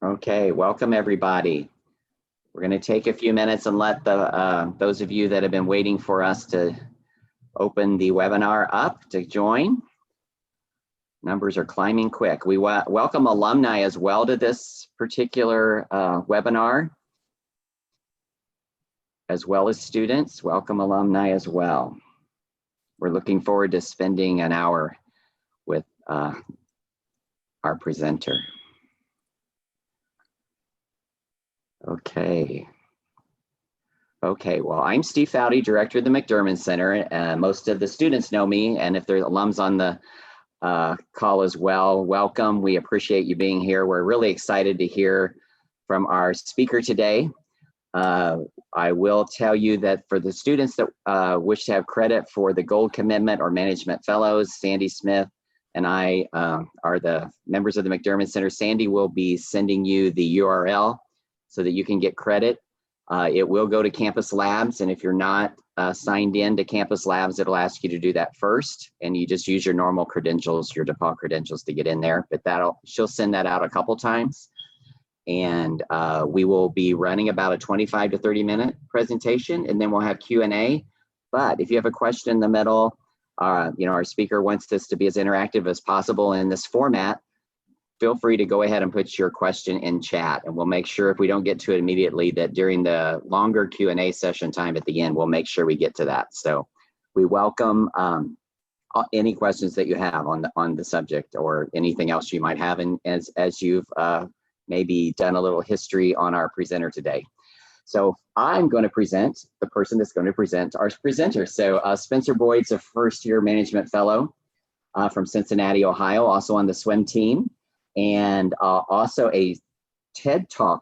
Okay, welcome everybody. We're going to take a few minutes and let those of you that have been waiting for us to open the webinar up to join. Numbers are climbing quick. We welcome alumni as well to this particular webinar, as well as students. Welcome alumni as well. We're looking forward to spending an hour with our presenter. Okay, well, I'm Steve Foudy, director of the McDermond Center. Most of the students know me, and if there are alums on the call as well, welcome. We appreciate you being here. We're really excited to hear from our speaker today. I will tell you that for the students that wish to have credit for the Gold Commitment or Management Fellows, Sandy Smith and I are the members of the McDermond Center. Sandy will be sending you the URL so that you can get credit. It will go to Campus Labs, and if you're not signed in to Campus Labs, it'll ask you to do that first, and you just use your normal credentials, your DePauw credentials to get in there, but she'll send that out a couple times. And we will be running about a 25 to 30 minute presentation, and then we'll have Q&A. But if you have a question in the middle, our speaker wants this to be as interactive as possible in this format, feel free to go ahead and put your question in chat, and we'll make sure if we don't get to it immediately that during the longer Q&A session time at the end, we'll make sure we get to that. So we welcome any questions that you have on the subject or anything else you might have, and as you've maybe done a little history on our presenter today. So I'm going to present the person that's going to present our presenter. So Spencer Boyd's a first-year management fellow from Cincinnati, Ohio, also on the swim team, and also a TED Talk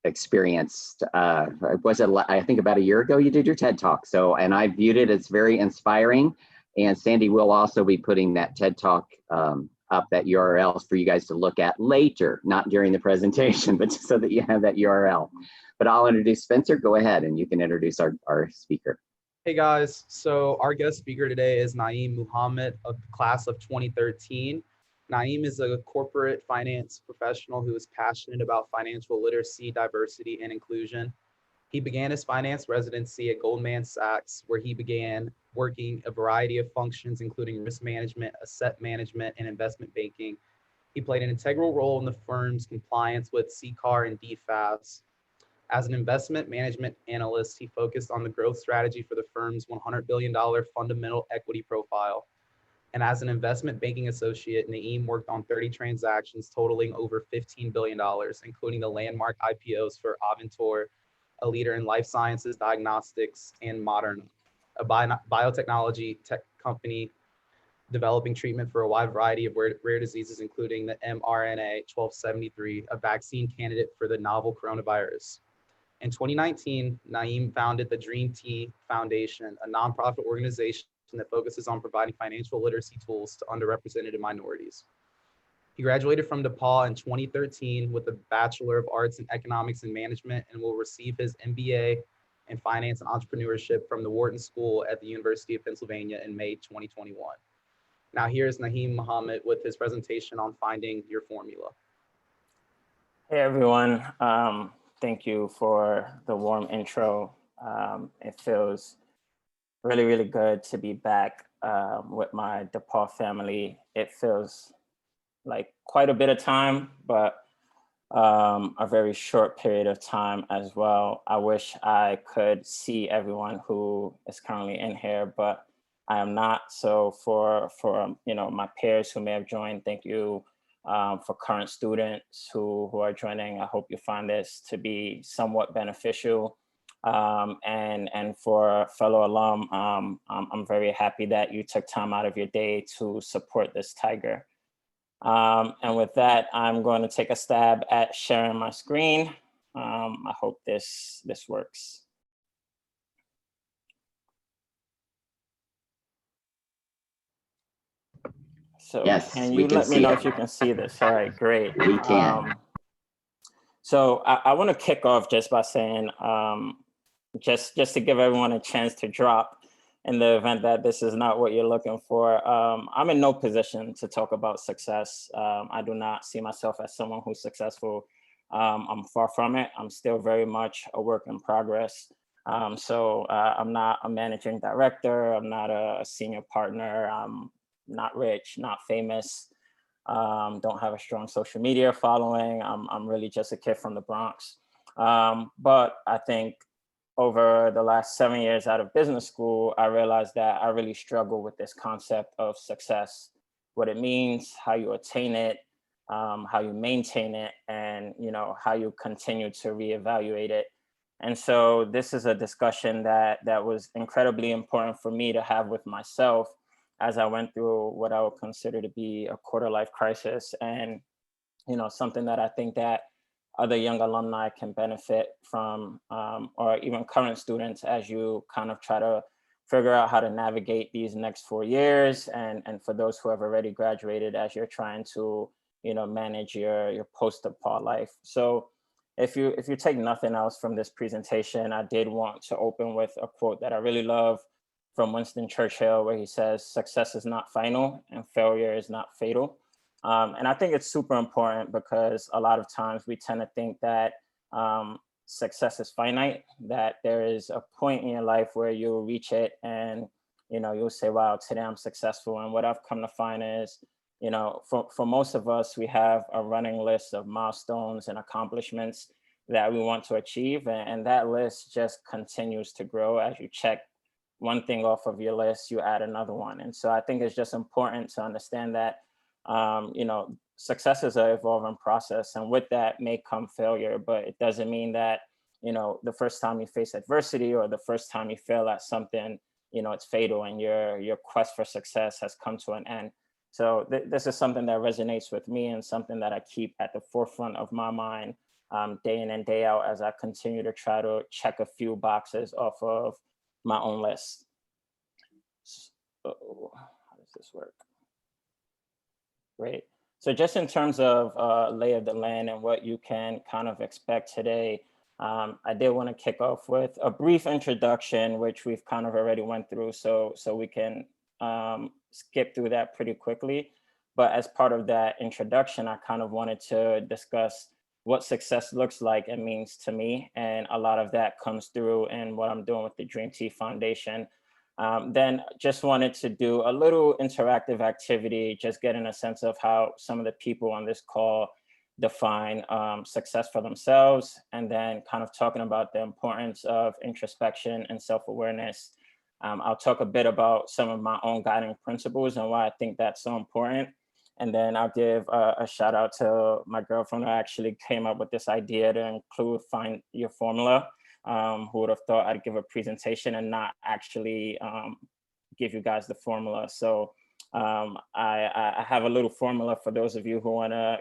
experience. Was it, I think about a year ago you did your TED Talk. So, and I viewed it as very inspiring, and Sandy will also be putting that TED Talk up, that URL for you guys to look at later, not during the presentation, but just so that you have that URL. But I'll introduce Spencer. Go ahead and you can introduce our speaker. Hey guys, so our guest speaker today is Naeem Muhammed of the class of 2013. Naeem is a corporate finance professional who is passionate about financial literacy, diversity, and inclusion. He began his finance residency at Goldman Sachs, where he began working a variety of functions, including risk management, asset management, and investment banking. He played an integral role in the firm's compliance with CCAR and DFAS. As an investment management analyst, he focused on the growth strategy for the firm's $100 billion fundamental equity profile. And as an investment banking associate, Naeem worked on 30 transactions totaling over $15 billion, including the landmark IPOs for Aventor, a leader in life sciences, diagnostics, and Moderna, a biotechnology tech company developing treatment for a wide variety of rare diseases, including the mRNA 1273, a vaccine candidate for the novel coronavirus. In 2019, Naeem founded the Dream Tea Foundation, a nonprofit organization that focuses on providing financial literacy tools to underrepresented minorities. He graduated from DePauw in 2013 with a Bachelor of Arts in Economics and Management, and will receive his MBA in Finance and Entrepreneurship from the Wharton School at the University of Pennsylvania in May 2021. Now here's Naeem Muhammed with his presentation on finding your formula. Hey everyone, thank you for the warm intro. It feels really good to be back with my DePauw family. It feels like quite a bit of time, but a very short period of time as well. I wish I could see everyone who is currently in here, but I am not. So for my peers who may have joined, thank you. For current students who are joining, I hope you find this to be somewhat beneficial. And for fellow alum, I'm very happy that you took time out of your day to support this tiger. And with that, I'm going to take a stab at sharing my screen. I hope this works. So yes, can you let me know if you can see this? All right, great. We can. So I want to kick off just by saying, just to give everyone a chance to drop in the event that this is not what you're looking for. I'm in no position to talk about success. I do not see myself as someone who's successful. I'm far from it. I'm still very much a work in progress. I'm not a managing director. I'm not a senior partner. I'm not rich, not famous. Don't have a strong social media following. I'm really just a kid from the Bronx. But I think over the last 7 years out of business school, I realized that I really struggle with this concept of success, what it means, how you attain it, how you maintain it, and how you continue to reevaluate it. And so this is a discussion that was incredibly important for me to have with myself as I went through what I would consider to be a quarter life crisis, and something that I think that other young alumni can benefit from, or even current students, as you kind of try to figure out how to navigate these next 4 years, and for those who have already graduated, as you're trying to manage your post-DePauw life. So if you take nothing else from this presentation, I did want to open with a quote that I really love from Winston Churchill, where he says, "Success is not final and failure is not fatal." And I think it's super important because a lot of times we tend to think that success is finite, that there is a point in your life where you'll reach it and you'll say, wow, today I'm successful. And what I've come to find is, for most of us, we have a running list of milestones and accomplishments that we want to achieve. And that list just continues to grow. As you check one thing off of your list, you add another one. And so I think it's just important to understand that success is an evolving process, and with that may come failure, but it doesn't mean that, the first time you face adversity or the first time you fail at something, it's fatal and your quest for success has come to an end. So this is something that resonates with me and something that I keep at the forefront of my mind day in and day out as I continue to try to check a few boxes off of my own list. So, how does this work? Great. So just in terms of lay of the land and what you can kind of expect today, I did want to kick off with a brief introduction, which we've kind of already went through, so we can skip through that pretty quickly. But as part of that introduction, I kind of wanted to discuss what success looks like and means to me. And a lot of that comes through in what I'm doing with the Dream Tea Foundation. Then just wanted to do a little interactive activity, just getting a sense of how some of the people on this call define success for themselves, and then kind of talking about the importance of introspection and self-awareness. I'll talk a bit about some of my own guiding principles and why I think that's so important. And then I'll give a shout out to my girlfriend who actually came up with this idea to include Find Your Formula. Who would have thought I'd give a presentation and not actually give you guys the formula. So I have a little formula for those of you who want to,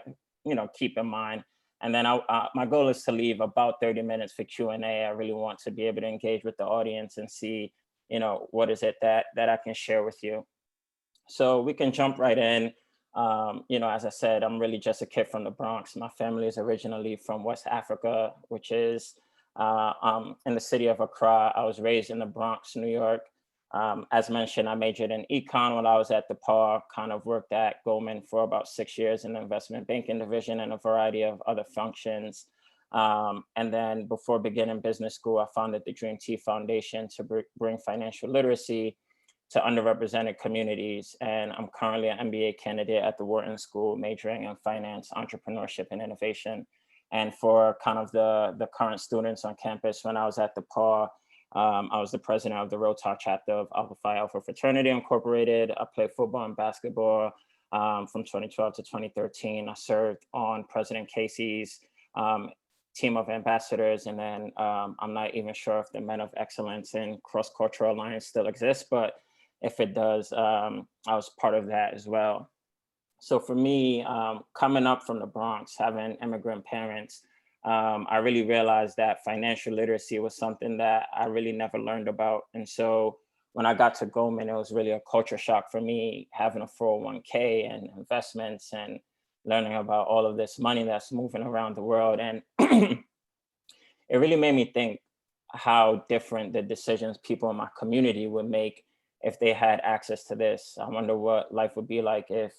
keep in mind. And then my goal is to leave about 30 minutes for Q&A. I really want to be able to engage with the audience and see, what is it that I can share with you. So we can jump right in. As I said, I'm really just a kid from the Bronx. My family is originally from West Africa, which is in the city of Accra. I was raised in the Bronx, New York. As mentioned, I majored in econ while I was at DePauw, kind of worked at Goldman for about 6 years in the investment banking division and a variety of other functions. And then before beginning business school, I founded the Dream Tea Foundation to bring financial literacy to underrepresented communities. And I'm currently an MBA candidate at the Wharton School, majoring in finance, entrepreneurship, and innovation. And for kind of the current students on campus, when I was at DePauw, I was the president of the Rotar chapter of Alpha Phi Alpha Fraternity Incorporated. I played football and basketball from 2012 to 2013. I served on President Casey's team of ambassadors. And then I'm not even sure if the Men of Excellence in Cross-Cultural Alliance still exists, but if it does, I was part of that as well. So for me, coming up from the Bronx, having immigrant parents, I really realized that financial literacy was something that I really never learned about. And so when I got to Goldman, it was really a culture shock for me, having a 401k and investments and learning about all of this money that's moving around the world. And it really made me think how different the decisions people in my community would make if they had access to this. I wonder what life would be like if,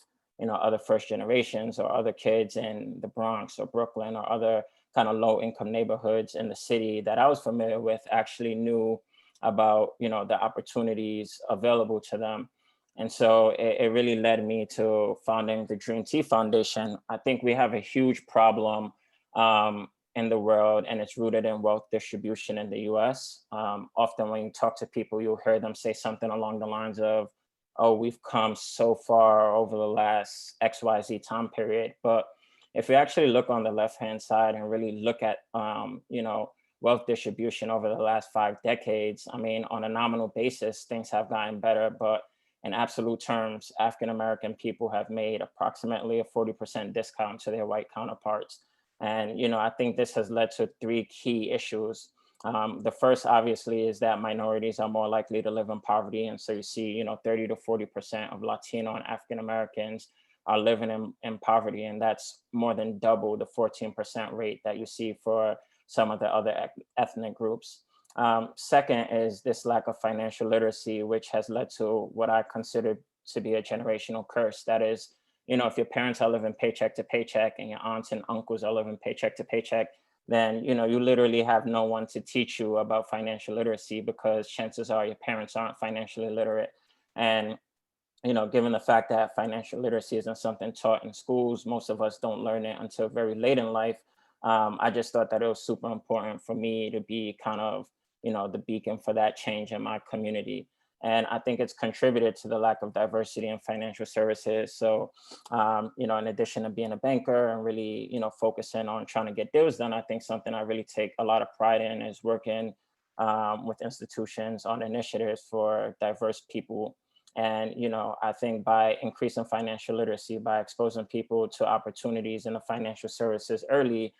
other first generations or other kids in the Bronx or Brooklyn or other kind of low income neighborhoods in the city that I was familiar with actually knew about, the opportunities available to them. And so it really led me to founding the Dream T Foundation. I think we have a huge problem in the world, and it's rooted in wealth distribution in the US. Often when you talk to people, you'll hear them say something along the lines of, oh, we've come so far over the last XYZ time period. But if we actually look on the left-hand side and really look at, wealth distribution over the last 5 decades, I mean, on a nominal basis, things have gotten better, but in absolute terms, African-American people have made approximately a 40% discount to their white counterparts. And, I think this has led to 3 key issues. The first, obviously, is that minorities are more likely to live in poverty. And so you see, 30 to 40% of Latino and African-Americans are living in poverty. And that's more than double the 14% rate that you see for some of the other ethnic groups. Second is this lack of financial literacy, which has led to what I consider to be a generational curse. That is, if your parents are living paycheck to paycheck and your aunts and uncles are living paycheck to paycheck, then, you literally have no one to teach you about financial literacy, because chances are your parents aren't financially literate. And, given the fact that financial literacy isn't something taught in schools, most of us don't learn it until very late in life. I just thought that it was super important for me to be kind of, the beacon for that change in my community. And I think it's contributed to the lack of diversity in financial services. So, in addition to being a banker and really, focusing on trying to get deals done, I think something I really take a lot of pride in is working with institutions on initiatives for diverse people. And, I think by increasing financial literacy, by exposing people to opportunities in the financial services early,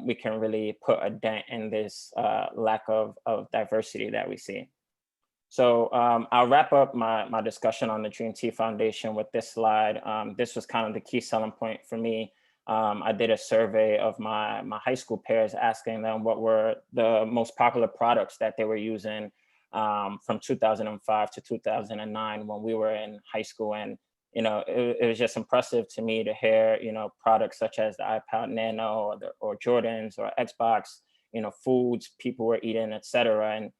we can really put a dent in this lack of diversity that we see. So I'll wrap up my discussion on the Dream T Foundation with this slide. This was kind of the key selling point for me. I did a survey of my high school peers, asking them what were the most popular products that they were using from 2005 to 2009 when we were in high school. And it was just impressive to me to hear, products such as the iPod Nano or Jordans or Xbox, foods people were eating, et cetera. And,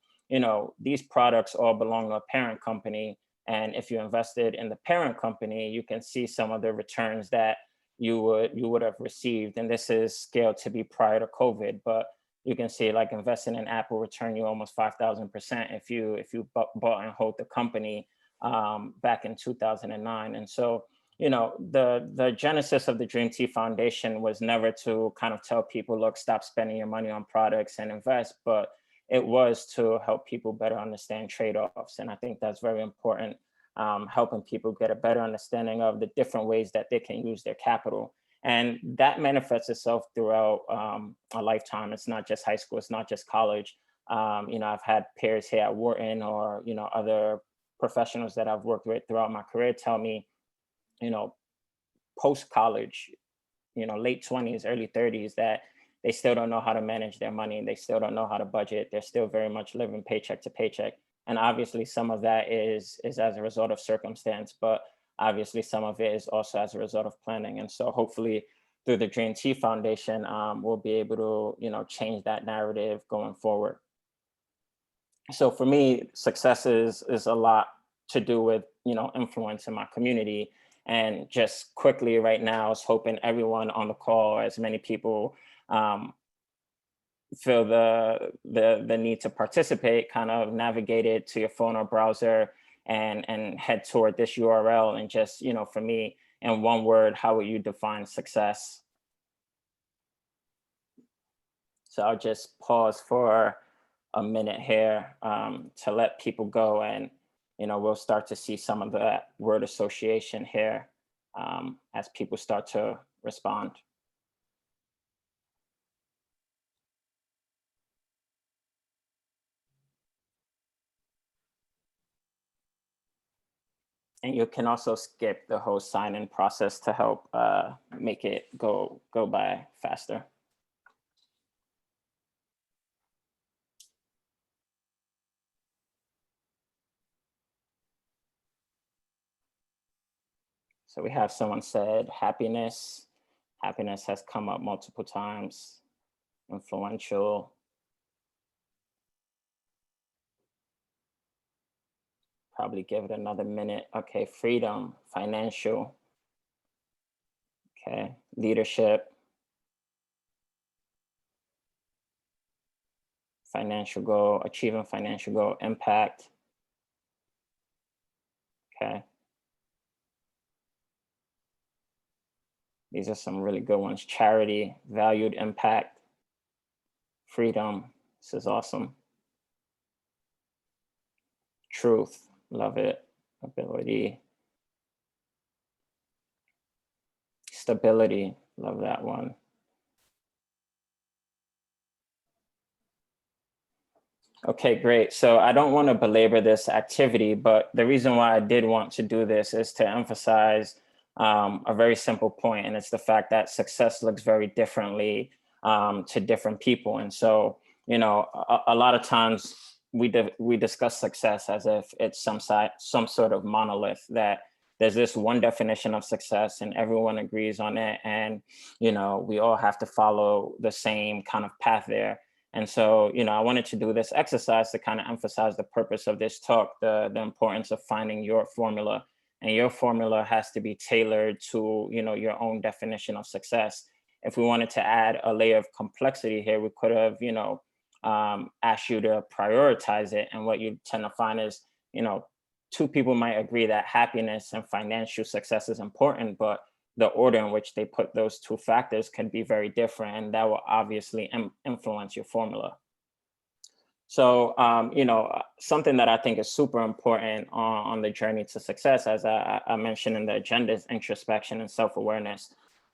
these products all belong to a parent company. And if you invested in the parent company, you can see some of the returns that you would have received. And this is scaled to be prior to COVID, but you can see like investing in Apple return you almost 5,000% if you bought and hold the company back in 2009. And so, the genesis of the Dream T Foundation was never to kind of tell people, look, stop spending your money on products and invest, but it was to help people better understand trade-offs. And I think that's very important, helping people get a better understanding of the different ways that they can use their capital. And that manifests itself throughout a lifetime. It's not just high school, it's not just college. I've had peers here at Wharton or, other professionals that I've worked with throughout my career tell me, post-college, late 20s, early 30s, that they still don't know how to manage their money. They still don't know how to budget. They're still very much living paycheck to paycheck. And obviously some of that is as a result of circumstance, but obviously some of it is also as a result of planning. And so hopefully through the Dream T Foundation, we'll be able to, change that narrative going forward. So for me, success is a lot to do with, influence in my community. And just quickly right now, I was hoping everyone on the call, as many people feel the need to participate, kind of navigate it to your phone or browser and head toward this URL. And just, for me, in one word, how would you define success? So I'll just pause for a minute here to let people go, and we'll start to see some of that word association here as people start to respond. And you can also skip the whole sign-in process to help make it go by faster. So we have someone said happiness. Happiness has come up multiple times. Influential. Probably give it another minute. Okay, freedom, financial. Okay, leadership. Financial goal, achieving financial goal, impact. Okay. These are some really good ones. Charity, valued impact, freedom. This is awesome. Truth, love it. Ability. Stability, love that one. Okay, great. So I don't want to belabor this activity, but the reason why I did want to do this is to emphasize a very simple point, and it's the fact that success looks very differently to different people. And so, you know, a lot of times we discuss success as if it's some sort of monolith, that there's this one definition of success and everyone agrees on it, and you know, we all have to follow the same kind of path there. And so, you know, I wanted to do this exercise to kind of emphasize the purpose of this talk, the importance of finding your formula. And your formula has to be tailored to, you know, your own definition of success. If we wanted to add a layer of complexity here, we could have, you know, asked you to prioritize it. And what you tend to find is, you know, two people might agree that happiness and financial success is important, but the order in which they put those two factors can be very different, and that will obviously influence your formula. So, you know, something that I think is super important on the journey to success, as I mentioned in the agenda, is introspection and self-awareness.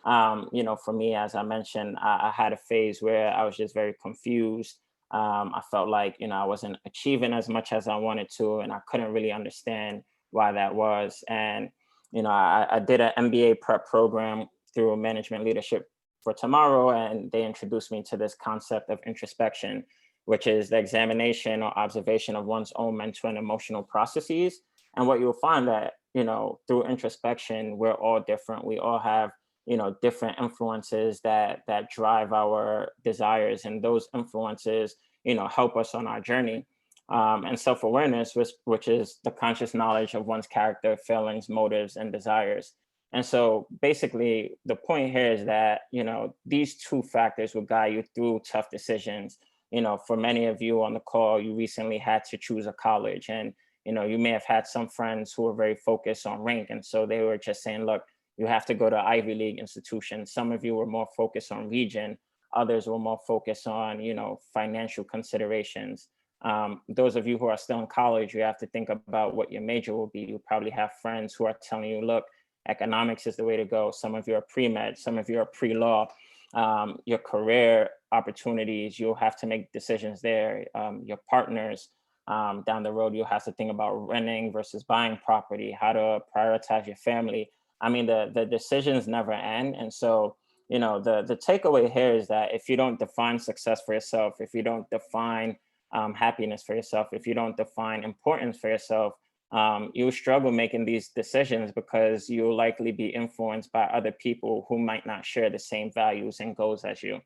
You know, for me, as I mentioned, I had a phase where I was just very confused. I felt like, you know, I wasn't achieving as much as I wanted to, and I couldn't really understand why that was. And you know, I did an MBA prep program through Management Leadership for Tomorrow, and they introduced me to this concept of introspection, which is the examination or observation of one's own mental and emotional processes. And what you'll find that, you know, through introspection, we're all different. We all have, you know, different influences that drive our desires, and those influences, you know, help us on our journey. And self-awareness, which is the conscious knowledge of one's character, feelings, motives, and desires. And so basically the point here is that, you know, these two factors will guide you through tough decisions. You know, for many of you on the call, you recently had to choose a college, and, you know, you may have had some friends who were very focused on rank. And so they were just saying, look, you have to go to Ivy League institutions. Some of you were more focused on region. Others were more focused on, you know, financial considerations. Those of you who are still in college, you have to think about what your major will be. You probably have friends who are telling you, look, economics is the way to go. Some of you are pre-med, some of you are pre-law. Your career opportunities, you'll have to make decisions there. Your partners, down the road, you'll have to think about renting versus buying property, how to prioritize your family. I mean, the decisions never end. And so, you know, the takeaway here is that if you don't define success for yourself, if you don't define happiness for yourself, if you don't define importance for yourself, you'll struggle making these decisions, because you'll likely be influenced by other people who might not share the same values and goals as you.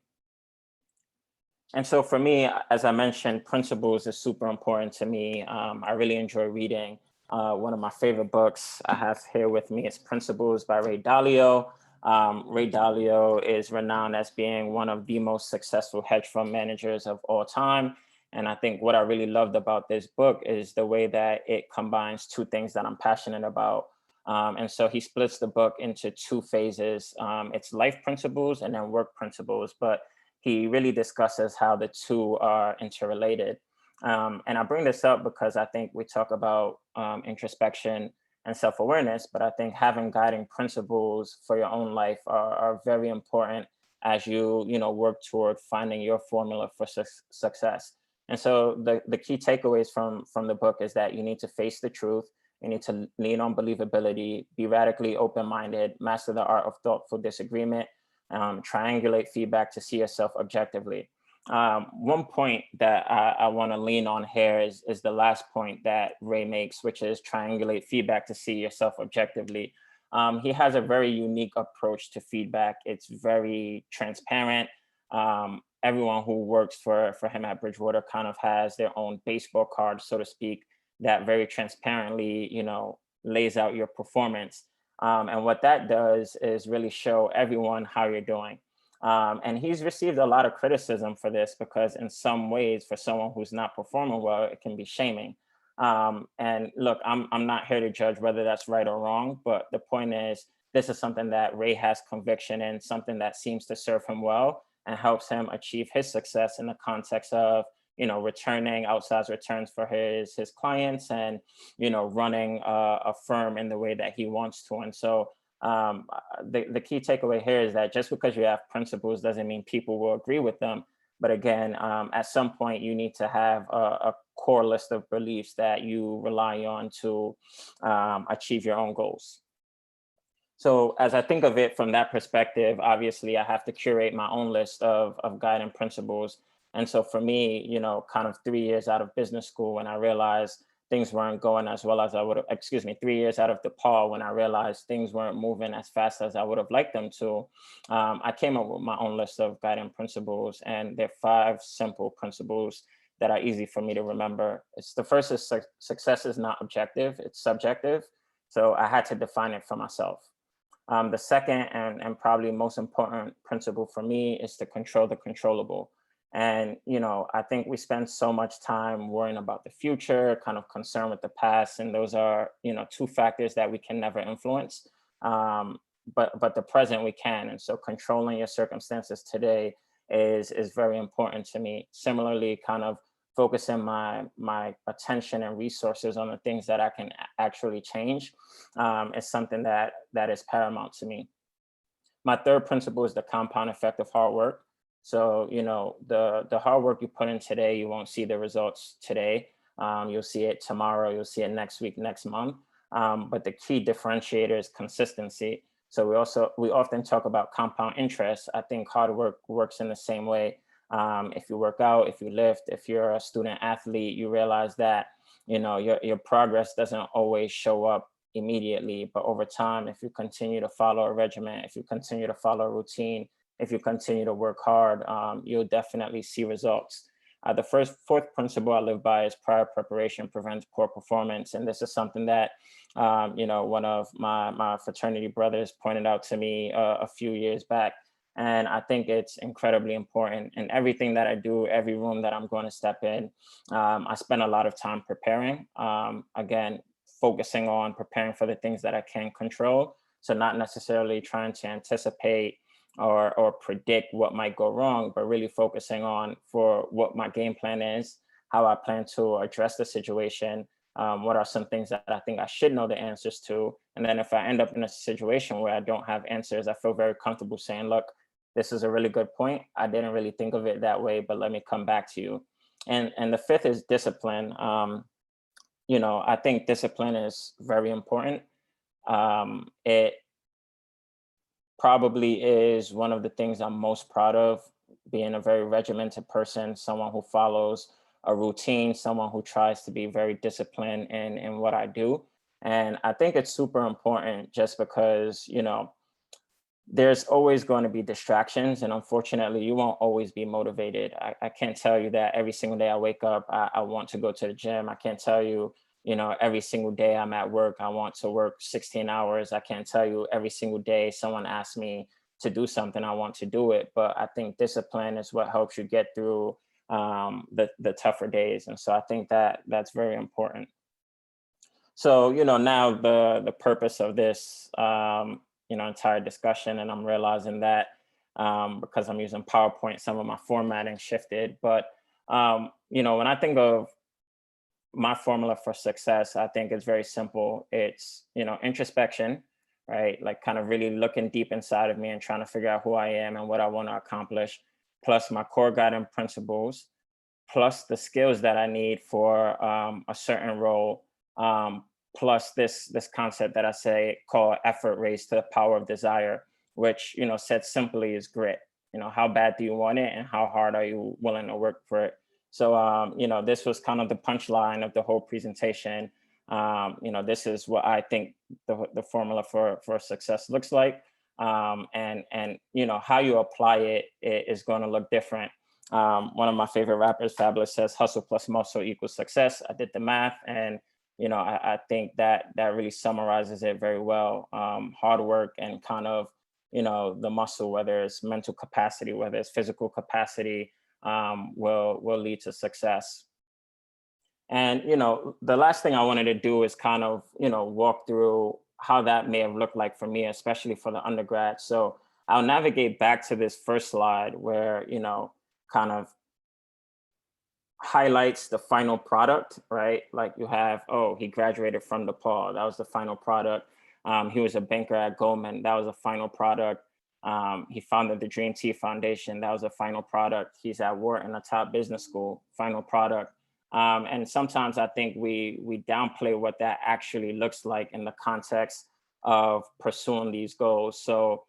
And so for me, as I mentioned, principles is super important to me. I really enjoy reading. One of my favorite books I have here with me is Principles by Ray Dalio. Ray Dalio is renowned as being one of the most successful hedge fund managers of all time. And I think what I really loved about this book is the way that it combines two things that I'm passionate about. And so he splits the book into two phases. It's life principles and then work principles, but he really discusses how the two are interrelated. And I bring this up because I think we talk about introspection and self-awareness, but I think having guiding principles for your own life are very important as you work toward finding your formula for success. And so the key takeaways from the book is that you need to face the truth. You need to lean on believability, be radically open-minded, master the art of thoughtful disagreement, triangulate feedback to see yourself objectively. One point that I want to lean on here is the last point that Ray makes, which is triangulate feedback to see yourself objectively. He has a very unique approach to feedback. It's very transparent. Everyone who works for him at Bridgewater kind of has their own baseball card, so to speak, that very transparently, lays out your performance. And what that does is really show everyone how you're doing. And he's received a lot of criticism for this because in some ways, for someone who's not performing well, it can be shaming. And look, I'm not here to judge whether that's right or wrong, but the point is, this is something that Ray has conviction in, something that seems to serve him well and helps him achieve his success in the context of, returning outsized returns for his clients and, running a firm in the way that he wants to. And so the key takeaway here is that just because you have principles doesn't mean people will agree with them. But again, at some point, you need to have a core list of beliefs that you rely on to achieve your own goals. So as I think of it from that perspective, obviously, I have to curate my own list of guiding principles. And so for me, kind of 3 years out of business school, when I realized things weren't going as well as I would have, 3 years out of DePauw, when I realized things weren't moving as fast as I would have liked them to, I came up with my own list of guiding principles. And there are 5 simple principles that are easy for me to remember. The first is success is not objective, it's subjective. So I had to define it for myself. The second and probably most important principle for me is to control the controllable. And, I think we spend so much time worrying about the future, kind of concerned with the past. And those are, 2 factors that we can never influence. But the present we can. And so controlling your circumstances today is very important to me. Similarly, kind of focusing my attention and resources on the things that I can actually change is something that is paramount to me. My third principle is the compound effect of hard work. So, the hard work you put in today, you won't see the results today. You'll see it tomorrow, you'll see it next week, next month. But the key differentiator is consistency. So we often talk about compound interest. I think hard work works in the same way. If you work out, if you lift, if you're a student athlete, you realize that, your progress doesn't always show up immediately, but over time, if you continue to follow a regimen, if you continue to follow a routine, if you continue to work hard, you'll definitely see results. The fourth principle I live by is prior preparation prevents poor performance. And this is something that, one of my fraternity brothers pointed out to me a few years back. And I think it's incredibly important in everything that I do, every room that I'm going to step in. I spend a lot of time preparing, again, focusing on preparing for the things that I can control. So not necessarily trying to anticipate or predict what might go wrong, but really focusing on for what my game plan is, how I plan to address the situation, what are some things that I think I should know the answers to. And then if I end up in a situation where I don't have answers, I feel very comfortable saying, look, this is a really good point. I didn't really think of it that way, but let me come back to you. And the fifth is discipline. I think discipline is very important. It probably is one of the things I'm most proud of, being a very regimented person, someone who follows a routine, someone who tries to be very disciplined in what I do. And I think it's super important just because, there's always going to be distractions. And unfortunately, you won't always be motivated. I can't tell you that every single day I wake up, I want to go to the gym. I can't tell you, every single day I'm at work, I want to work 16 hours. I can't tell you every single day someone asks me to do something, I want to do it. But I think discipline is what helps you get through the tougher days. And so I think that's very important. So, now the purpose of this, entire discussion, and I'm realizing that because I'm using PowerPoint, some of my formatting shifted. But, when I think of my formula for success, I think it's very simple. It's, introspection, right? Like kind of really looking deep inside of me and trying to figure out who I am and what I want to accomplish, plus my core guiding principles, plus the skills that I need for a certain role, plus this concept that I say call effort raised to the power of desire, which, said simply is grit. How bad do you want it and how hard are you willing to work for it? So, this was kind of the punchline of the whole presentation. This is what I think the formula for success looks like. And how you apply it is going to look different. One of my favorite rappers, Fabulous, says hustle plus muscle equals success. I did the math, and I think that really summarizes it very well. Hard work and kind of the muscle, whether it's mental capacity, whether it's physical capacity, will lead to success. And the last thing I wanted to do is kind of walk through how that may have looked like for me, especially for the undergrad. So I'll navigate back to this first slide where kind of highlights the final product, right? Like you have, oh, he graduated from DePauw. That was the final product. He was a banker at Goldman. That was a final product. He founded the Dream Tea Foundation. That was a final product. He's at Wharton, a top business school. Final product. And sometimes I think we downplay what that actually looks like in the context of pursuing these goals. So,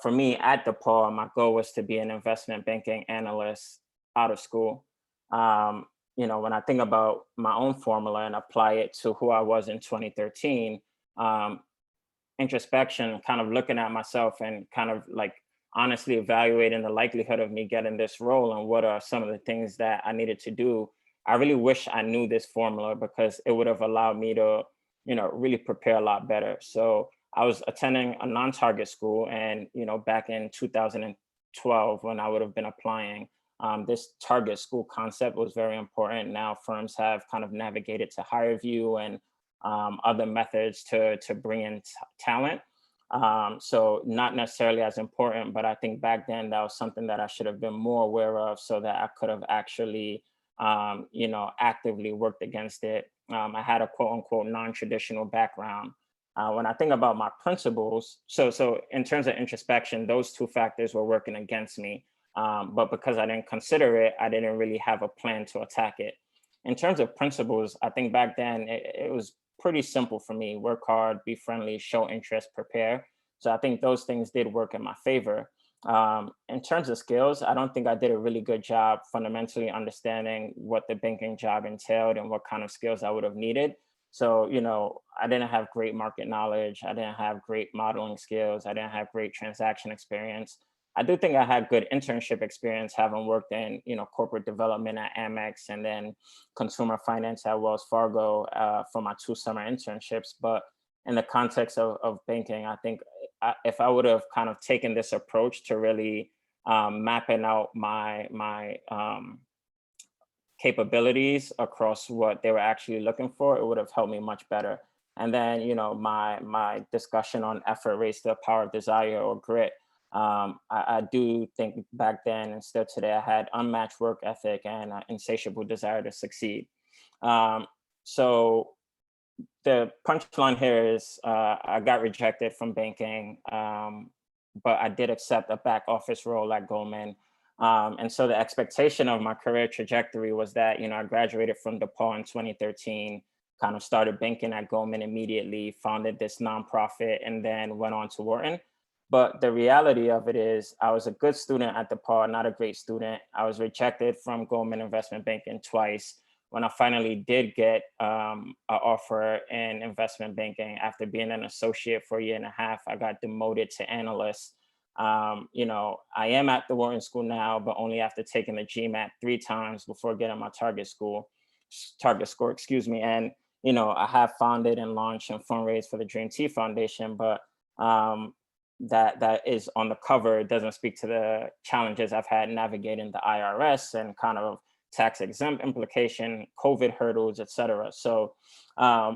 for me at DePauw, my goal was to be an investment banking analyst out of school. When I think about my own formula and apply it to who I was in 2013, introspection, kind of looking at myself and kind of like honestly evaluating the likelihood of me getting this role and what are some of the things that I needed to do. I really wish I knew this formula because it would have allowed me to, really prepare a lot better. So I was attending a non-target school, and, back in 2012, when I would have been applying, this target school concept was very important. Now firms have kind of navigated to higher view and other methods to bring in talent. So not necessarily as important, but I think back then that was something that I should have been more aware of so that I could have actually actively worked against it. I had a quote unquote non-traditional background. When I think about my principles, so in terms of introspection, those two factors were working against me. But because I didn't consider it, I didn't really have a plan to attack it. In terms of principles, I think back then it was pretty simple for me. Work hard, be friendly, show interest, prepare. So I think those things did work in my favor. In terms of skills, I don't think I did a really good job fundamentally understanding what the banking job entailed and what kind of skills I would have needed. So, I didn't have great market knowledge. I didn't have great modeling skills. I didn't have great transaction experience. I do think I had good internship experience, having worked in, corporate development at Amex and then consumer finance at Wells Fargo for my 2 summer internships. But in the context of banking, I think if I would have kind of taken this approach to really mapping out my capabilities across what they were actually looking for, it would have helped me much better. And then, my discussion on effort raised the power of desire or grit. I do think back then and still today, I had unmatched work ethic and insatiable desire to succeed. So the punchline here is I got rejected from banking, but I did accept a back office role at Goldman. And so the expectation of my career trajectory was that, I graduated from DePauw in 2013, kind of started banking at Goldman immediately, founded this nonprofit, and then went on to Wharton. But the reality of it is I was a good student at DePauw, not a great student. I was rejected from Goldman Investment Banking twice. When I finally did get an offer in investment banking after being an associate for a year and a half, I got demoted to analyst. I am at the Wharton School now, but only after taking the GMAT 3 times before getting my target score, And, I have founded and launched and fundraised for the Dream Tea Foundation, but that is on the cover. It doesn't speak to the challenges I've had navigating the IRS and kind of tax exempt implication, COVID hurdles, et cetera. So, a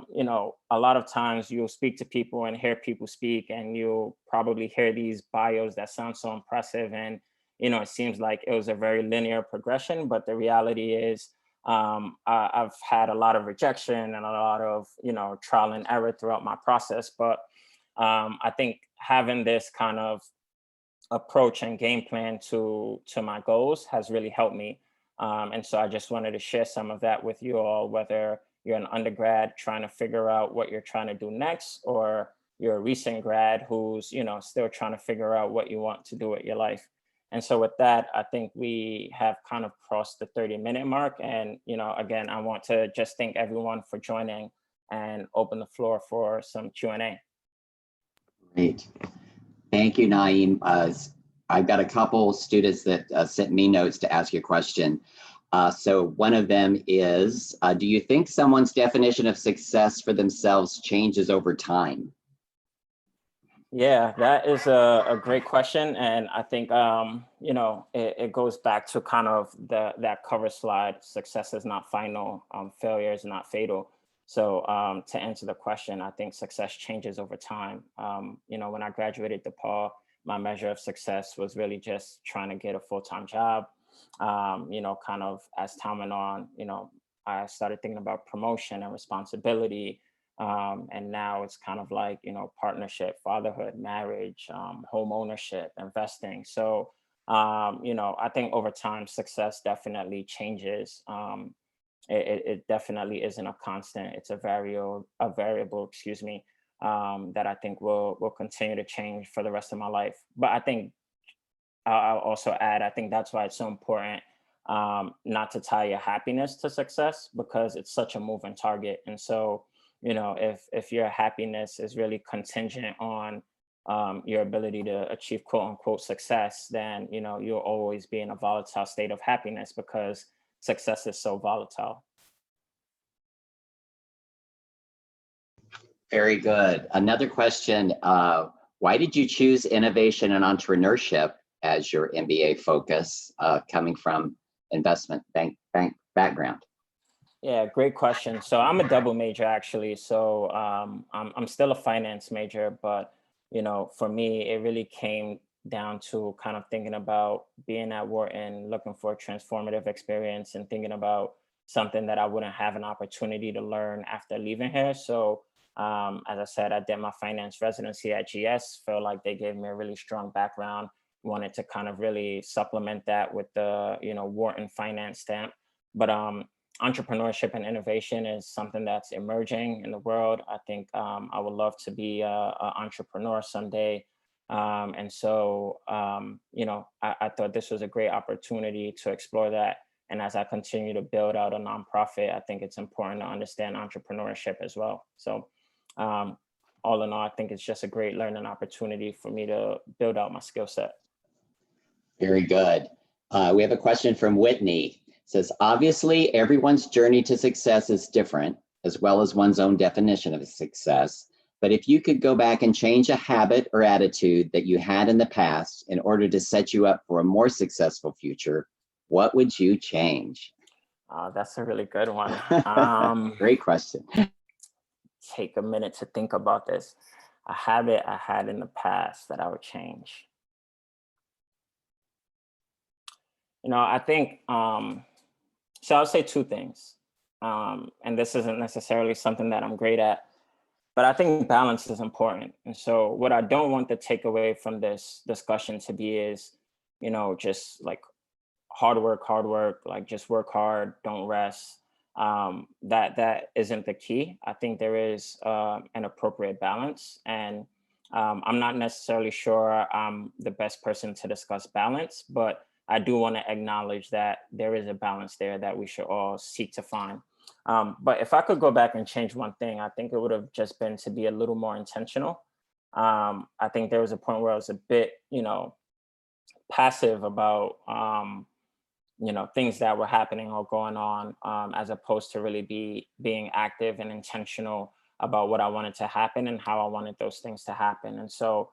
lot of times you'll speak to people and hear people speak, and you'll probably hear these bios that sound so impressive. And, it seems like it was a very linear progression, but the reality is I've had a lot of rejection and a lot of, trial and error throughout my process. But I think having this kind of approach and game plan to my goals has really helped me. And so I just wanted to share some of that with you all, whether you're an undergrad trying to figure out what you're trying to do next, or you're a recent grad who's, still trying to figure out what you want to do with your life. And so with that, I think we have kind of crossed the 30-minute mark. And, again, I want to just thank everyone for joining. and open the floor for some Q&A. Great. Thank you, Naeem. I've got a couple students that sent me notes to ask you a question. So one of them is, do you think someone's definition of success for themselves changes over time? Yeah, that is a great question. And I think, you know, it goes back to kind of that cover slide, success is not final, failure is not fatal. So to answer the question, I think success changes over time. You know, when I graduated DePauw, my measure of success was really just trying to get a full-time job. You know, kind of as time went on, you know, I started thinking about promotion and responsibility. And now it's kind of like, you know, partnership, fatherhood, marriage, home ownership, investing. So, you know, I think over time, success definitely changes. It definitely isn't a constant. It's a variable, excuse me, that I think will continue to change for the rest of my life. But I think I'll also add, I think that's why it's so important not to tie your happiness to success, because it's such a moving target. And so, you know, if your happiness is really contingent on your ability to achieve quote unquote success, then, you know, you'll always be in a volatile state of happiness because success is so volatile. Very good. Another question, why did you choose innovation and entrepreneurship as your MBA focus, coming from investment bank background? Yeah, great question. So I'm a double major actually. So I'm still a finance major, but you know, for me, it really came down to kind of thinking about being at Wharton, looking for a transformative experience, and thinking about something that I wouldn't have an opportunity to learn after leaving here. So as I said, I did my finance residency at GS. Felt like they gave me a really strong background. Wanted to kind of really supplement that with the, you know, Wharton finance stamp. But entrepreneurship and innovation is something that's emerging in the world. I think I would love to be an entrepreneur someday. And so, you know, I thought this was a great opportunity to explore that. And as I continue to build out a nonprofit, I think it's important to understand entrepreneurship as well. So all in all, I think it's just a great learning opportunity for me to build out my skill set. Very good. We have a question from Whitney. It says, obviously, everyone's journey to success is different, as well as one's own definition of success. But if you could go back and change a habit or attitude that you had in the past in order to set you up for a more successful future, what would you change? That's a really good one. Great question. Take a minute to think about this. A habit I had in the past that I would change. You know, I think, so I'll say two things. And this isn't necessarily something that I'm great at, but I think balance is important. And so what I don't want the takeaway from this discussion to be is, you know, just like hard work, like just work hard, don't rest. That isn't the key. I think there is an appropriate balance. And I'm not necessarily sure I'm the best person to discuss balance, but I do want to acknowledge that there is a balance there that we should all seek to find. But if I could go back and change one thing, I think it would have just been to be a little more intentional. I think there was a point where I was a bit, you know, passive about, you know, things that were happening or going on, as opposed to really being active and intentional about what I wanted to happen and how I wanted those things to happen. And so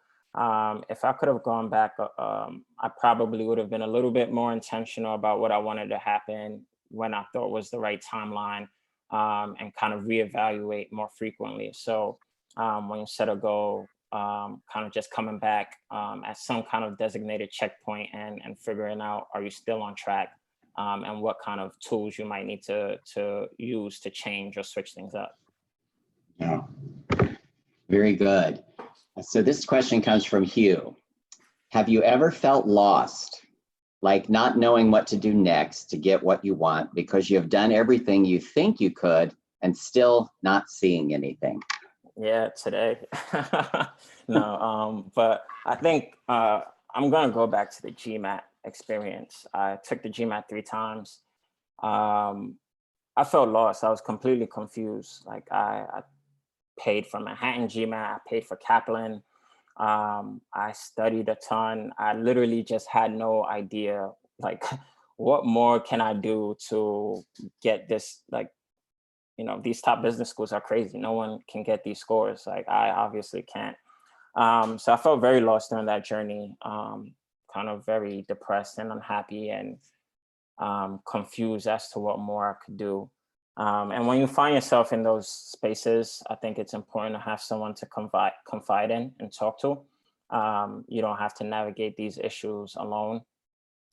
if I could have gone back, I probably would have been a little bit more intentional about what I wanted to happen when I thought was the right timeline, and kind of reevaluate more frequently. So when you set a goal, kind of just coming back at some kind of designated checkpoint and figuring out, are you still on track? And what kind of tools you might need to use to change or switch things up. Yeah, very good. So this question comes from Hugh. Have you ever felt lost, like not knowing what to do next to get what you want because you have done everything you think you could and still not seeing anything? Yeah, today. No, but I think I'm going to go back to the GMAT experience. I took the GMAT 3 times. I felt lost. I was completely confused. Like I paid for Manhattan GMAT, I paid for Kaplan. I studied a ton. I literally just had no idea, like, what more can I do to get this, like, you know, these top business schools are crazy. No one can get these scores. Like, I obviously can't. So I felt very lost during that journey, kind of very depressed and unhappy and confused as to what more I could do. And when you find yourself in those spaces, I think it's important to have someone to confide in and talk to. You don't have to navigate these issues alone.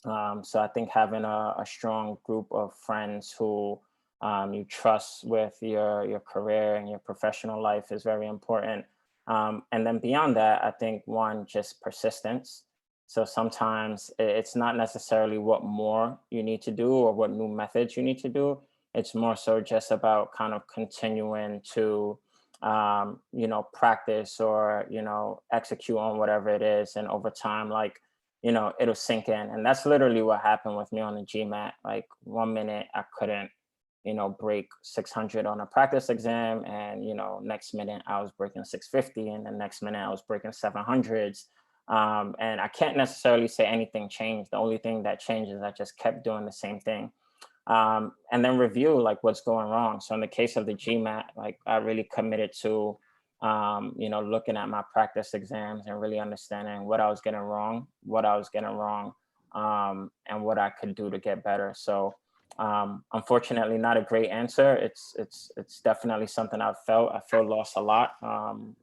So I think having a strong group of friends who you trust with your career and your professional life is very important. And then beyond that, I think one, just persistence. So sometimes it's not necessarily what more you need to do or what new methods you need to do. It's more so just about kind of continuing to, you know, practice or, you know, execute on whatever it is. And over time, like, you know, it'll sink in. And that's literally what happened with me on the GMAT. Like 1 minute I couldn't, you know, break 600 on a practice exam. And, you know, next minute I was breaking 650 and the next minute I was breaking 700s. And I can't necessarily say anything changed. The only thing that changed is I just kept doing the same thing. And then review like what's going wrong. So in the case of the GMAT, like I really committed to, you know, looking at my practice exams and really understanding what I was getting wrong, and what I could do to get better. So unfortunately, not a great answer. It's definitely something I've felt. I feel lost a lot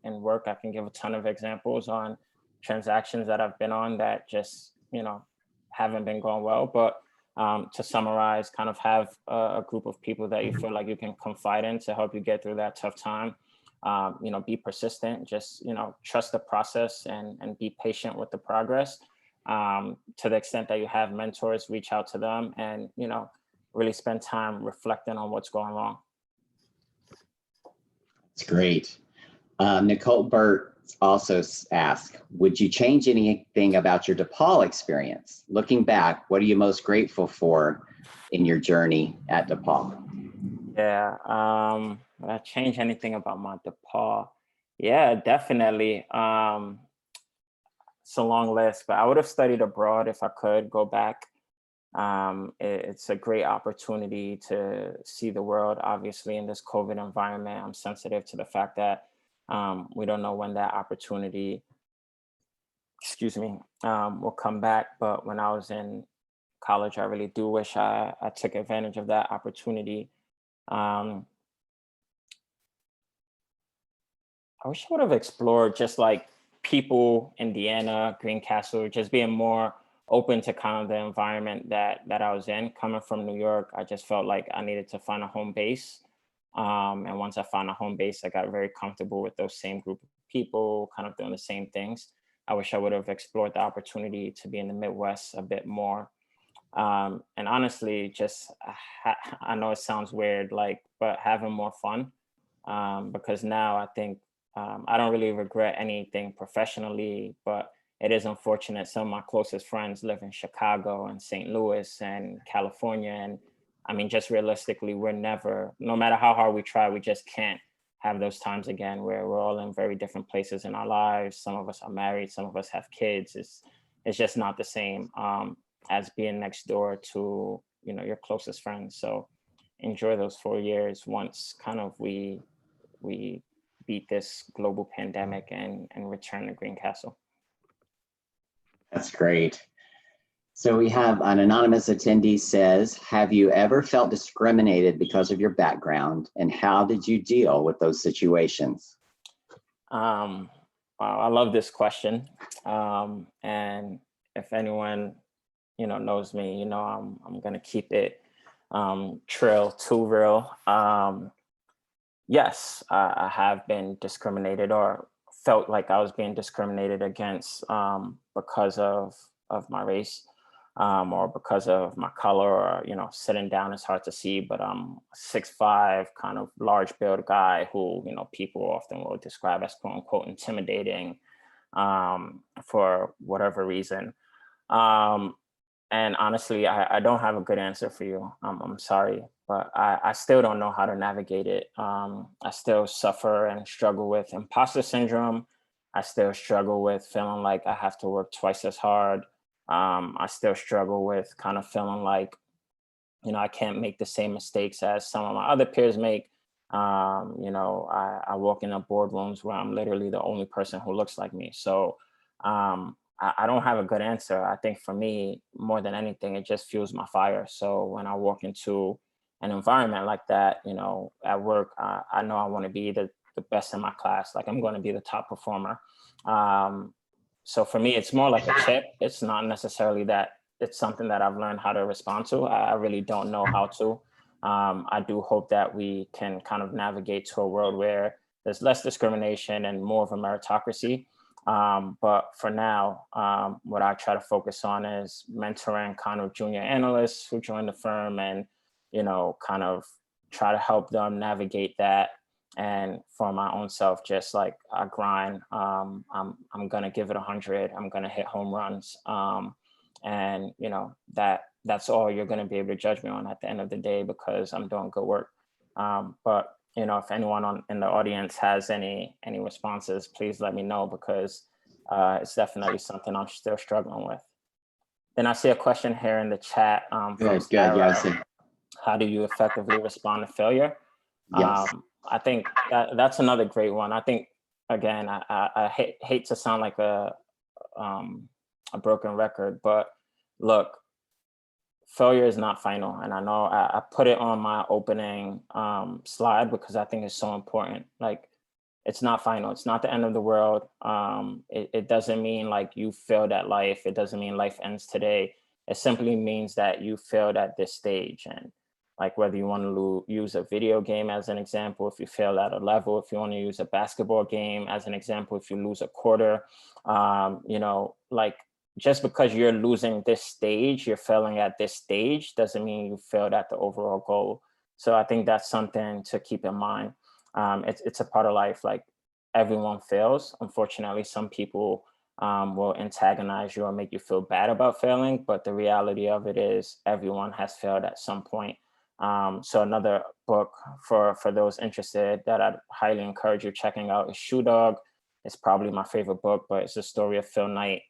in work. I can give a ton of examples on transactions that I've been on that just, you know, haven't been going well. But to summarize, kind of have a group of people that you feel like you can confide in to help you get through that tough time. You know, be persistent, just, you know, trust the process and be patient with the progress. To the extent that you have mentors, reach out to them and, you know, really spend time reflecting on what's going wrong. That's great. Nicole Burt also asked, would you change anything about your DePauw experience? Looking back, what are you most grateful for in your journey at DePauw? Yeah, would I change anything about my DePauw? Yeah, definitely. It's a long list, but I would have studied abroad if I could go back. It's a great opportunity to see the world. Obviously, in this COVID environment, I'm sensitive to the fact that we don't know when that opportunity, excuse me, will come back. But when I was in college, I really do wish I took advantage of that opportunity. I wish I would have explored just like people, Indiana, Greencastle, just being more open to kind of the environment that I was in. Coming from New York, I just felt like I needed to find a home base. And once I found a home base, I got very comfortable with those same group of people, kind of doing the same things. I wish I would have explored the opportunity to be in the Midwest a bit more. And honestly, just, I know it sounds weird, like, but having more fun, because now I think I don't really regret anything professionally, but it is unfortunate some of my closest friends live in Chicago and St. Louis and California. And I mean, just realistically, we're never, no matter how hard we try, we just can't have those times again where we're all in very different places in our lives. Some of us are married, some of us have kids. It's just not the same as being next door to, you know, your closest friends. So enjoy those 4 years once kind of we beat this global pandemic and return to Greencastle. That's great. So we have an anonymous attendee says, have you ever felt discriminated because of your background, and how did you deal with those situations? Wow, I love this question. And if anyone, you know, knows me, you know, I'm gonna keep it too real. Yes, I have been discriminated or felt like I was being discriminated against because of my race or because of my color, or, you know, sitting down is hard to see, but I'm 6'5", kind of large build guy who, you know, people often will describe as quote unquote intimidating for whatever reason. And honestly, I don't have a good answer for you. I'm sorry, but I still don't know how to navigate it. I still suffer and struggle with imposter syndrome. I still struggle with feeling like I have to work twice as hard. I still struggle with kind of feeling like, I can't make the same mistakes as some of my other peers make. I walk in boardrooms where I'm literally the only person who looks like me. So I don't have a good answer. I think for me, more than anything, it just fuels my fire. So when I walk into an environment like that, at work, I know I want to be the best in my class. Like, I'm going to be the top performer. So for me, it's more like a chip. It's not necessarily that it's something that I've learned how to respond to. I really don't know how to. I do hope that we can kind of navigate to a world where there's less discrimination and more of a meritocracy. But for now, what I try to focus on is mentoring kind of junior analysts who join the firm, and, kind of try to help them navigate that. And for my own self, just like I grind, I'm going to give it 100. I'm going to hit home runs. And that's all you're going to be able to judge me on at the end of the day, because I'm doing good work. But if anyone in the audience has any responses, please let me know, because it's definitely something I'm still struggling with. Then I see a question here in the chat from Good, Sarah. yeah, I see. How do you effectively respond to failure? Yes. I think that's another great one. I think, again, I hate to sound like a broken record, but look, failure is not final. And I know I put it on my opening slide because I think it's so important. Like, it's not final. It's not the end of the world. It doesn't mean like you failed at life. It doesn't mean life ends today. It simply means that you failed at this stage. And like, whether you want to use a video game as an example, if you fail at a level, if you want to use a basketball game as an example, if you lose a quarter, like, just because you're losing this stage, you're failing at this stage, doesn't mean you failed at the overall goal. So I think that's something to keep in mind. It's a part of life. Like, everyone fails. Unfortunately, some people will antagonize you or make you feel bad about failing. But the reality of it is everyone has failed at some point. So another book for those interested that I'd highly encourage you checking out is Shoe Dog. It's probably my favorite book, but it's the story of Phil Knight.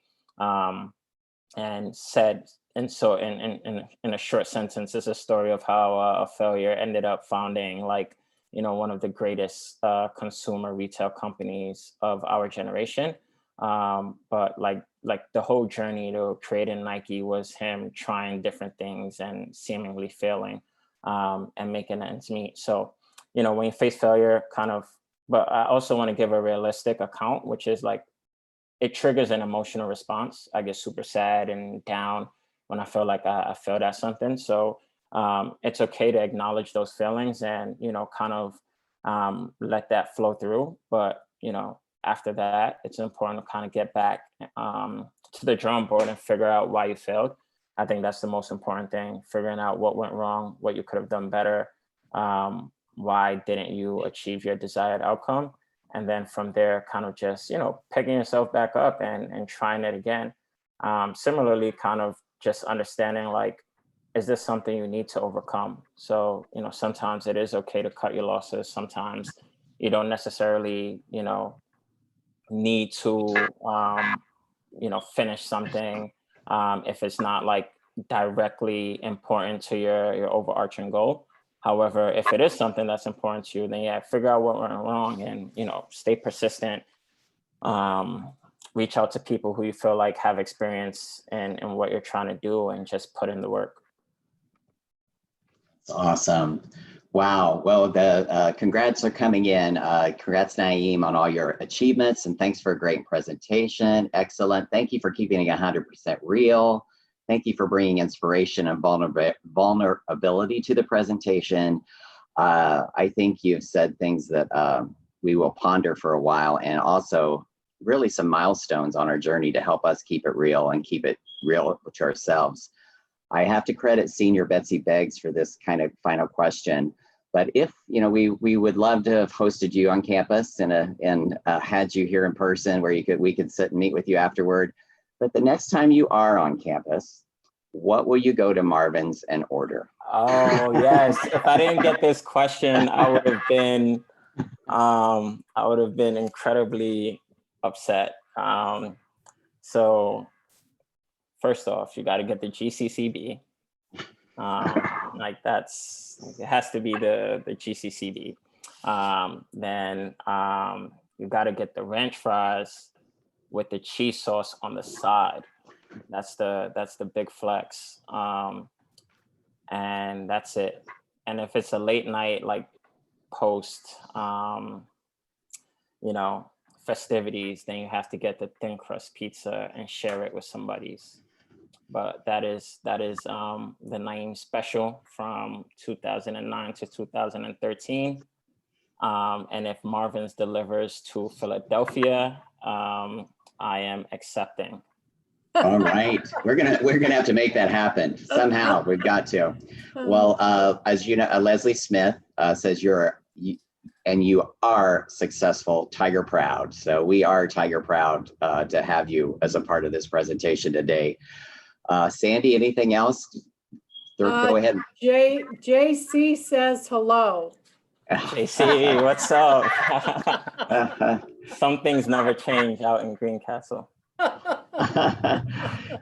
And so in a short sentence, it's a story of how a failure ended up founding one of the greatest consumer retail companies of our generation. But like the whole journey to creating Nike was him trying different things and seemingly failing and making ends meet. So, when you face failure, but I also want to give a realistic account, which is like, it triggers an emotional response. I get super sad and down when I feel like I failed at something. So it's okay to acknowledge those feelings and, let that flow through. But, after that, it's important to kind of get back to the drawing board and figure out why you failed. I think that's the most important thing, figuring out what went wrong, what you could have done better. Why didn't you achieve your desired outcome? And then from there, kind of just, picking yourself back up and trying it again. Similarly, kind of just understanding, like, is this something you need to overcome? So, sometimes it is okay to cut your losses. Sometimes you don't necessarily, need to, finish something if it's not like directly important to your overarching goal. However, if it is something that's important to you, then figure out what went wrong and, stay persistent. Reach out to people who you feel like have experience in what you're trying to do, and just put in the work. That's awesome. Wow. Well, the congrats are coming in. Congrats, Naeem, on all your achievements, and thanks for a great presentation. Excellent. Thank you for keeping it 100% real. Thank you for bringing inspiration and vulnerability to the presentation. I think you've said things that we will ponder for a while, and also really some milestones on our journey to help us keep it real and keep it real to ourselves. I have to credit Senior Betsy Beggs for this kind of final question. But if, we would love to have hosted you on campus and had you here in person where we could sit and meet with you afterward. But the next time you are on campus, what will you go to Marvin's and order? Oh yes, if I didn't get this question, I would have been incredibly upset. So first off, you got to get the GCCB. Like it has to be the GCCB. Then you got to get the ranch fries with the cheese sauce on the side. That's the big flex. And that's it. And if it's a late night, like post, festivities, then you have to get the thin crust pizza and share it with somebody's. But that is the Naeem special from 2009 to 2013. And if Marvin's delivers to Philadelphia, I am accepting. All right, we're gonna have to make that happen somehow. We've got to. Well, as you know, Leslie Smith says you are successful, Tiger proud. So we are Tiger proud to have you as a part of this presentation today. Sandy, anything else? Go ahead. JC says hello. JC, what's up? Some things never change out in Greencastle.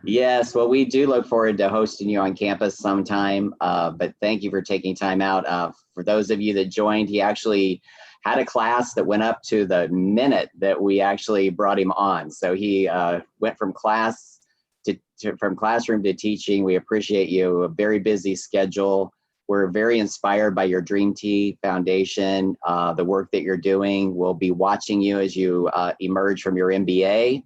Yes, well, we do look forward to hosting you on campus sometime, but thank you for taking time out. For those of you that joined, he actually had a class that went up to the minute that we actually brought him on. So he went from from classroom to teaching. We appreciate you. A very busy schedule. We're very inspired by your Dream Tea Foundation, the work that you're doing. We'll be watching you as you emerge from your MBA.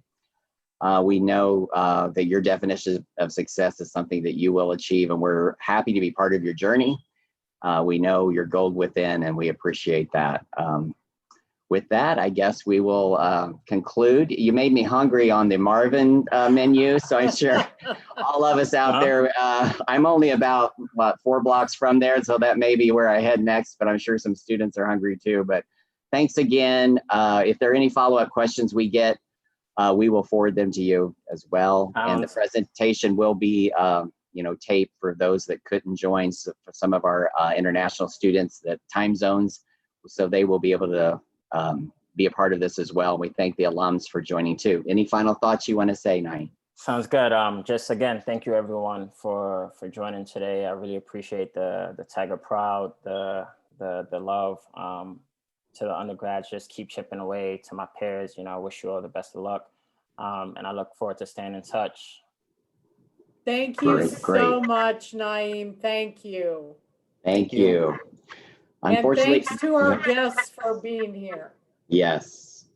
We know that your definition of success is something that you will achieve, and we're happy to be part of your journey. We know you're gold within, and we appreciate that. With that, I guess we will conclude. You made me hungry on the Marvin menu, so I'm sure all of us out there, I'm only about, 4 blocks from there, so that may be where I head next, but I'm sure some students are hungry too. But thanks again. If there are any follow-up questions we get, we will forward them to you as well. And the presentation will be taped for those that couldn't join, so for some of our international students, that time zones, so they will be able to be a part of this as well. We thank the alums for joining too. Any final thoughts you want to say, Naeem? Sounds good. Just again, thank you everyone for joining today. I really appreciate the Tiger Proud, the love to the undergrads. Just keep chipping away. To my peers, I wish you all the best of luck. And I look forward to staying in touch. Thank you so much, Naeem. Thank you. Thank you. And thanks to our guests for being here. Yes.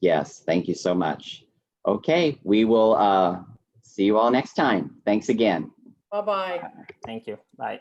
Thank you so much. Okay, we will see you all next time. Thanks again. Bye-bye. Thank you. Bye.